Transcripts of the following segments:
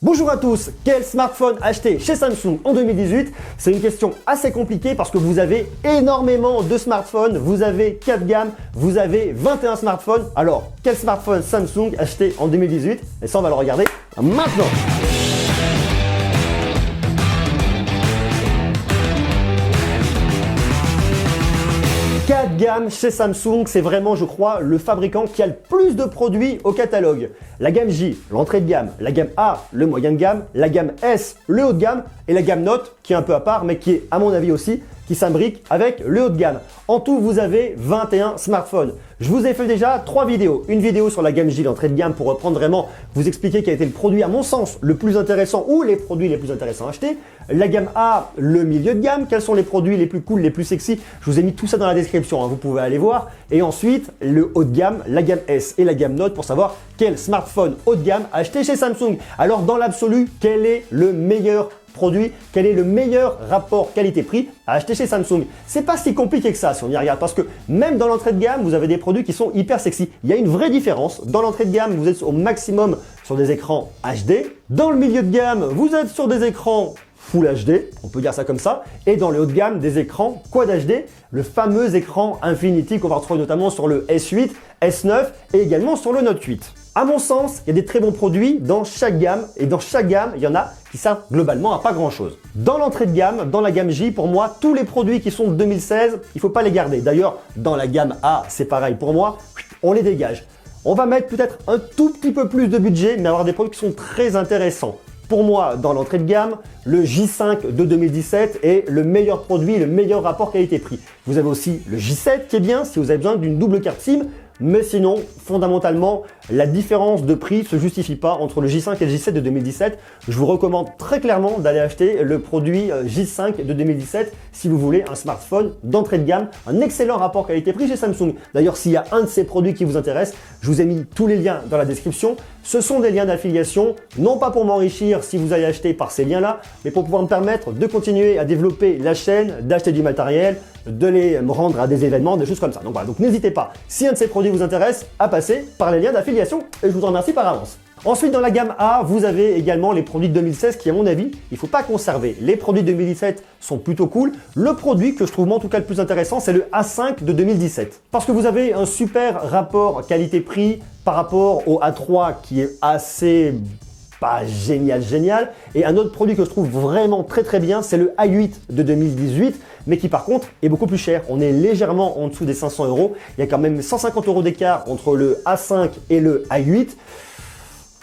Bonjour à tous, quel smartphone acheter chez Samsung en 2018? C'est une question assez compliquée parce que vous avez énormément de smartphones, vous avez 4 gammes, vous avez 21 smartphones. Alors, quel smartphone Samsung acheter en 2018? Et ça, on va le regarder maintenant. Quatre gammes chez Samsung, c'est vraiment, je crois, le fabricant qui a le plus de produits au catalogue. La gamme J, l'entrée de gamme, la gamme A, le moyen de gamme, la gamme S, le haut de gamme et la gamme Note, qui est un peu à part, mais qui est, à mon avis aussi, qui s'imbrique avec le haut de gamme. En tout, vous avez 21 smartphones. Je vous ai fait déjà 3 vidéos. Une vidéo sur la gamme J, l'entrée de gamme, pour reprendre vraiment, vous expliquer quel a été le produit, à mon sens, le plus intéressant ou les produits les plus intéressants à acheter. La gamme A, le milieu de gamme, quels sont les produits les plus cool, les plus sexy. Je vous ai mis tout ça dans la description, hein, vous pouvez aller voir. Et ensuite, le haut de gamme, la gamme S et la gamme Note pour savoir quel smartphone haut de gamme acheter chez Samsung. Alors, dans l'absolu, quel est le meilleur produit, quel est le meilleur rapport qualité-prix à acheter chez Samsung? C'est pas si compliqué que ça si on y regarde, parce que même dans l'entrée de gamme, vous avez des produits qui sont hyper sexy. Il y a une vraie différence. Dans l'entrée de gamme, vous êtes au maximum sur des écrans HD. Dans le milieu de gamme, vous êtes sur des écrans Full HD, on peut dire ça comme ça, et dans le haut de gamme, des écrans Quad HD, le fameux écran Infinity qu'on va retrouver notamment sur le S8, S9 et également sur le Note 8. À mon sens, il y a des très bons produits dans chaque gamme, et dans chaque gamme, il y en a qui servent globalement à pas grand chose. Dans l'entrée de gamme, dans la gamme J, pour moi, tous les produits qui sont de 2016, il ne faut pas les garder. D'ailleurs, dans la gamme A, c'est pareil pour moi, on les dégage. On va mettre peut-être un tout petit peu plus de budget, mais avoir des produits qui sont très intéressants. Pour moi, dans l'entrée de gamme, le J5 de 2017 est le meilleur produit, le meilleur rapport qualité-prix. Vous avez aussi le J7 qui est bien si vous avez besoin d'une double carte SIM, mais sinon, fondamentalement, la différence de prix ne se justifie pas entre le J5 et le J7 de 2017. Je vous recommande très clairement d'aller acheter le produit J5 de 2017 si vous voulez un smartphone d'entrée de gamme, un excellent rapport qualité-prix chez Samsung. D'ailleurs, s'il y a un de ces produits qui vous intéresse, je vous ai mis tous les liens dans la description. Ce sont des liens d'affiliation, non pas pour m'enrichir si vous allez acheter par ces liens-là, mais pour pouvoir me permettre de continuer à développer la chaîne, d'acheter du matériel, de les me rendre à des événements, des choses comme ça. Donc voilà, donc n'hésitez pas, si un de ces produits vous intéresse, à passer par les liens d'affiliation et je vous en remercie par avance. Ensuite, dans la gamme A, vous avez également les produits de 2016 qui, à mon avis, il ne faut pas conserver. Les produits de 2017 sont plutôt cool. Le produit que je trouve moi en tout cas le plus intéressant, c'est le A5 de 2017. Parce que vous avez un super rapport qualité-prix par rapport au A3 qui est assez pas génial. Et un autre produit que je trouve vraiment très bien, c'est le A8 de 2018, mais qui par contre est beaucoup plus cher. On est légèrement en dessous des 500 €. Il y a quand même 150 € d'écart entre le A5 et le A8.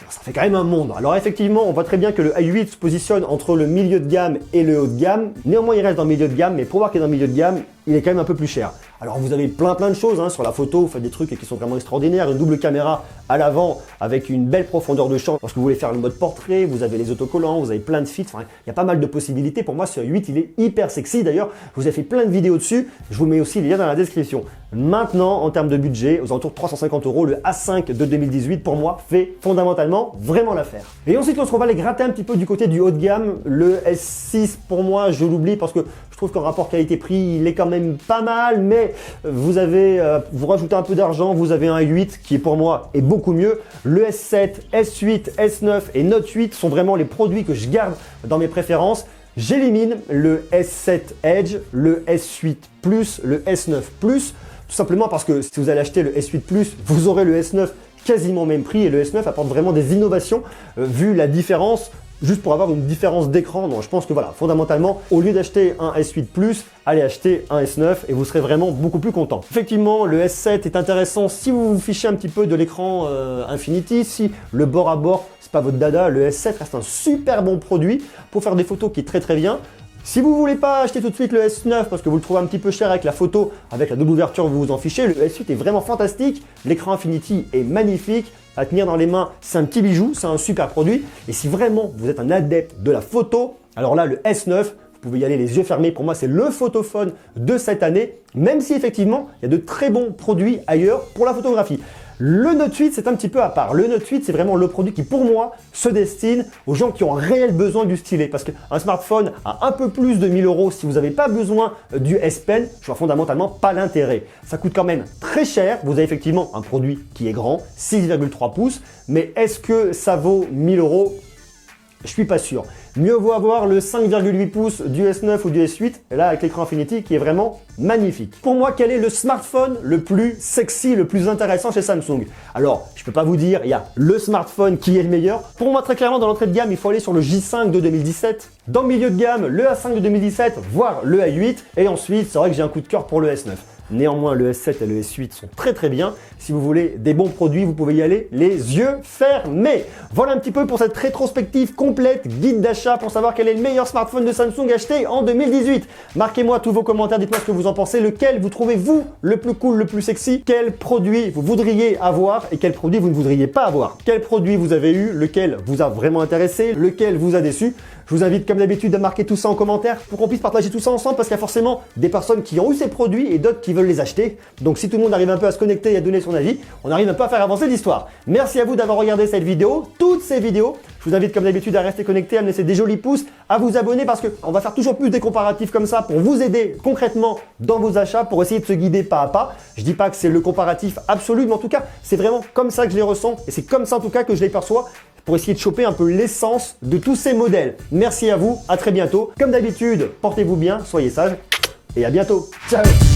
Ça fait quand même un monde. Alors effectivement, on voit très bien que le A8 se positionne entre le milieu de gamme et le haut de gamme. Néanmoins, il reste dans le milieu de gamme, mais pour voir qu'il est dans le milieu de gamme, il est quand même un peu plus cher. Alors vous avez plein de choses hein, sur la photo, vous faites des trucs qui sont vraiment extraordinaires, une double caméra à l'avant avec une belle profondeur de champ. Lorsque vous voulez faire le mode portrait, vous avez les autocollants, vous avez plein de feats, enfin, il y a pas mal de possibilités. Pour moi, ce 8, il est hyper sexy. D'ailleurs, je vous ai fait plein de vidéos dessus, je vous mets aussi les liens dans la description. Maintenant, en termes de budget, aux alentours de 350 €, le A5 de 2018, pour moi, fait fondamentalement vraiment l'affaire. Et ensuite, lorsqu'on va aller gratter un petit peu du côté du haut de gamme, le S6, pour moi, je l'oublie parce que je trouve qu'en rapport qualité-prix, il est quand même pas mal, mais vous rajoutez un peu d'argent, vous avez un 8 qui pour moi est beaucoup mieux. Le S7, S8, S9 et Note 8 sont vraiment les produits que je garde dans mes préférences. J'élimine le S7 Edge, le S8 Plus, le S9 Plus, tout simplement parce que si vous allez acheter le S8 Plus, vous aurez le S9 quasiment au même prix et le S9 apporte vraiment des innovations vu la différence. Juste pour avoir une différence d'écran. Donc je pense que voilà, fondamentalement, au lieu d'acheter un S8 Plus, allez acheter un S9 et vous serez vraiment beaucoup plus content. Effectivement, le S7 est intéressant si vous vous fichez un petit peu de l'écran Infinity, si le bord à bord, c'est pas votre dada, le S7 reste un super bon produit pour faire des photos qui est très bien. Si vous ne voulez pas acheter tout de suite le S9 parce que vous le trouvez un petit peu cher avec la photo, avec la double ouverture, vous vous en fichez, le S8 est vraiment fantastique. L'écran Infinity est magnifique. À tenir dans les mains, c'est un petit bijou, c'est un super produit. Et si vraiment vous êtes un adepte de la photo, alors là, le S9, vous pouvez y aller les yeux fermés. Pour moi, c'est le photophone de cette année, même si effectivement, il y a de très bons produits ailleurs pour la photographie. Le Note 8, c'est un petit peu à part. Le Note 8, c'est vraiment le produit qui, pour moi, se destine aux gens qui ont un réel besoin du stylet. Parce qu'un smartphone à un peu plus de 1000 €, si vous n'avez pas besoin du S Pen, je vois fondamentalement pas l'intérêt. Ça coûte quand même très cher. Vous avez effectivement un produit qui est grand, 6,3 pouces. Mais est-ce que ça vaut 1000 €? Je suis pas sûr. Mieux vaut avoir le 5,8 pouces du S9 ou du S8, là avec l'écran Infinity qui est vraiment magnifique. Pour moi, quel est le smartphone le plus sexy, le plus intéressant chez Samsung? Alors, je peux pas vous dire, il y a le smartphone qui est le meilleur. Pour moi, très clairement, dans l'entrée de gamme, il faut aller sur le J5 de 2017. Dans le milieu de gamme, le A5 de 2017, voire le A8. Et ensuite, c'est vrai que j'ai un coup de cœur pour le S9. Néanmoins, le S7 et le S8 sont très bien. Si vous voulez des bons produits, vous pouvez y aller les yeux fermés. Voilà un petit peu pour cette rétrospective complète, guide d'achat pour savoir quel est le meilleur smartphone de Samsung acheté en 2018. Marquez-moi tous vos commentaires, dites-moi ce que vous en pensez. Lequel vous trouvez vous le plus cool, le plus sexy? Quel produit vous voudriez avoir et quel produit vous ne voudriez pas avoir? Quel produit vous avez eu? Lequel vous a vraiment intéressé? Lequel vous a déçu? Je vous invite comme d'habitude à marquer tout ça en commentaire pour qu'on puisse partager tout ça ensemble parce qu'il y a forcément des personnes qui ont eu ces produits et d'autres qui veulent les acheter. Donc si tout le monde arrive un peu à se connecter et à donner son avis, on arrive un peu à faire avancer l'histoire. Merci à vous d'avoir regardé cette vidéo, toutes ces vidéos. Je vous invite comme d'habitude à rester connecté, à me laisser des jolis pouces, à vous abonner parce qu'on va faire toujours plus des comparatifs comme ça pour vous aider concrètement dans vos achats, pour essayer de se guider pas à pas. Je dis pas que c'est le comparatif absolu, mais en tout cas, c'est vraiment comme ça que je les ressens et c'est comme ça en tout cas que je les perçois pour essayer de choper un peu l'essence de tous ces modèles. Merci à vous, à très bientôt. Comme d'habitude, portez-vous bien, soyez sages et à bientôt. Ciao!